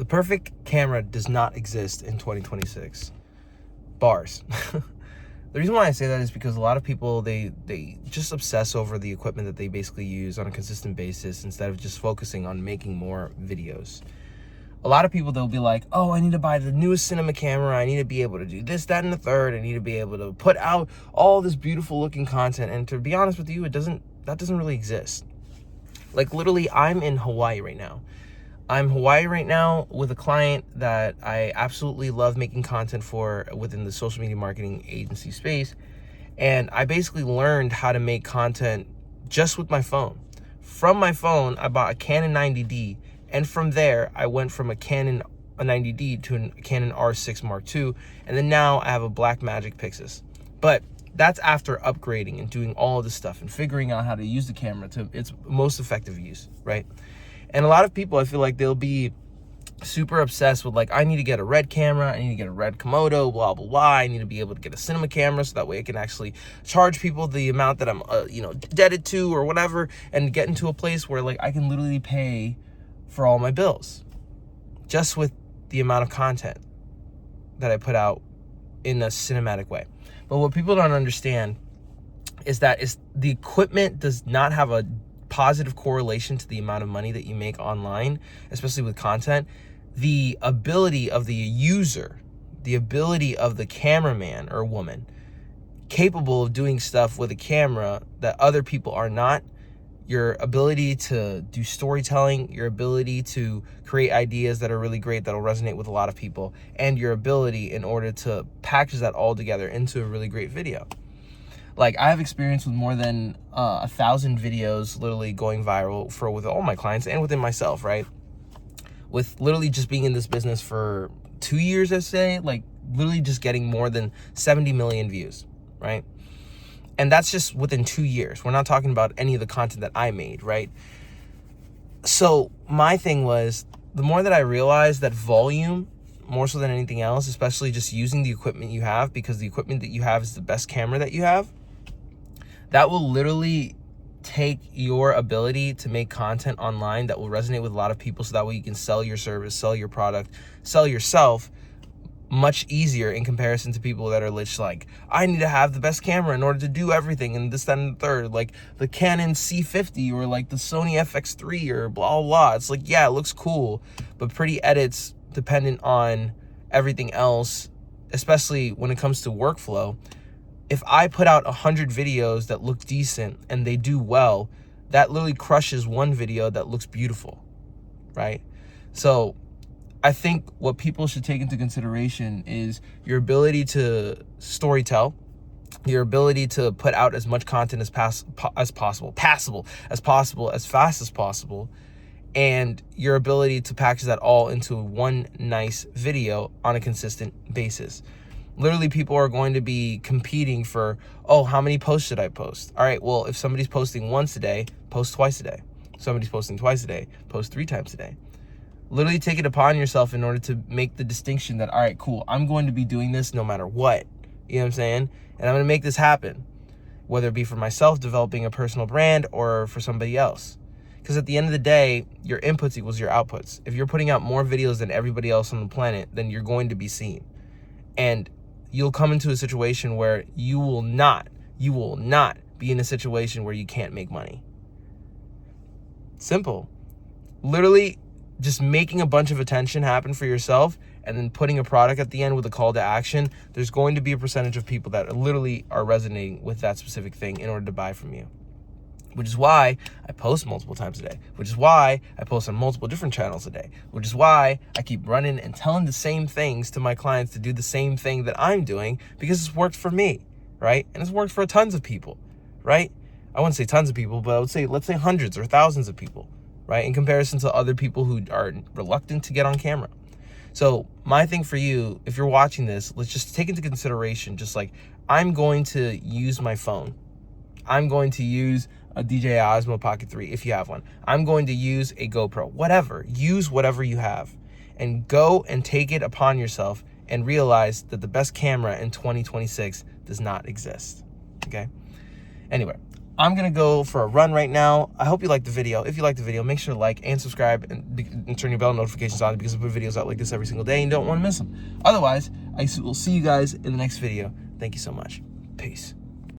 The perfect camera does not exist in 2026. Bars. The reason why I say that is because a lot of people, they just obsess over the equipment that they basically use on a consistent basis instead of just focusing on making more videos. A lot of people, they'll be like, oh, I need to buy the newest cinema camera. I need to be able to do this, that, and the third. I need to be able to put out all this beautiful looking content. And to be honest with you, that doesn't really exist. Like literally, I'm in Hawaii right now. With a client that I absolutely love making content for within the social media marketing agency space. And I basically learned how to make content just with my phone. From my phone, I bought a Canon 90D. And from there, I went from a Canon 90D to a Canon R6 Mark II. And then now I have a Blackmagic Pixis. But that's after upgrading and doing all of this stuff and figuring out how to use the camera to its most effective use, right? And a lot of people, I feel like they'll be super obsessed with like, I need to get a Red camera, I need to get a Red Komodo, blah, blah, blah. I need to be able to get a cinema camera so that way I can actually charge people the amount that I'm, indebted to or whatever, and get into a place where like I can literally pay for all my bills just with the amount of content that I put out in a cinematic way. But what people don't understand is that the equipment does not have a positive correlation to the amount of money that you make online, especially with content. The ability of the user, the ability of the cameraman or woman capable of doing stuff with a camera that other people are not, your ability to do storytelling, your ability to create ideas that are really great, that'll resonate with a lot of people, and your ability in order to package that all together into a really great video. Like, I have experience with more than 1,000 videos literally going viral with all my clients and within myself, right? With literally just being in this business for 2 years, I'd say, like literally just getting more than 70 million views, right? And that's just within 2 years. We're not talking about any of the content that I made, right? So my thing was, the more that I realized that volume, more so than anything else, especially just using the equipment you have, because the equipment that you have is the best camera that you have, that will literally take your ability to make content online that will resonate with a lot of people, so that way you can sell your service, sell your product, sell yourself much easier in comparison to people that are literally like, I need to have the best camera in order to do everything and this, that, and the third, like the Canon C50 or like the Sony FX3 or blah, blah, blah. It's like, yeah, it looks cool, but pretty edits dependent on everything else, especially when it comes to workflow. If I put out 100 videos that look decent and they do well, that literally crushes one video that looks beautiful, right? So I think what people should take into consideration is your ability to storytell, your ability to put out as much content as possible, as fast as possible, and your ability to package that all into one nice video on a consistent basis. Literally, people are going to be competing for, oh, how many posts should I post? All right, well, if somebody's posting once a day, post twice a day. Somebody's posting twice a day, post 3 times a day. Literally take it upon yourself in order to make the distinction that, all right, cool, I'm going to be doing this no matter what. You know what I'm saying? And I'm going to make this happen, whether it be for myself, developing a personal brand, or for somebody else. Because at the end of the day, your inputs equals your outputs. If you're putting out more videos than everybody else on the planet, then you're going to be seen. And you'll come into a situation where you will not be in a situation where you can't make money. Simple. Literally just making a bunch of attention happen for yourself and then putting a product at the end with a call to action. There's going to be a percentage of people that literally are resonating with that specific thing in order to buy from you. Which is why I post multiple times a day, which is why I post on multiple different channels a day, which is why I keep running and telling the same things to my clients to do the same thing that I'm doing, because it's worked for me, right? And it's worked for tons of people, right? I wouldn't say tons of people, but I would say, let's say hundreds or thousands of people, right? In comparison to other people who are reluctant to get on camera. So my thing for you, if you're watching this, let's just take into consideration, just like, I'm going to use my phone. I'm going to use a DJI Osmo Pocket 3 if you have one. I'm going to use a GoPro, whatever. Use whatever you have and go and take it upon yourself and realize that the best camera in 2026 does not exist, okay? Anyway, I'm going to go for a run right now. I hope you liked the video. If you liked the video, make sure to like and subscribe and turn your bell notifications on, because I put videos out like this every single day and you don't want to miss them. Otherwise, I will see you guys in the next video. Thank you so much. Peace.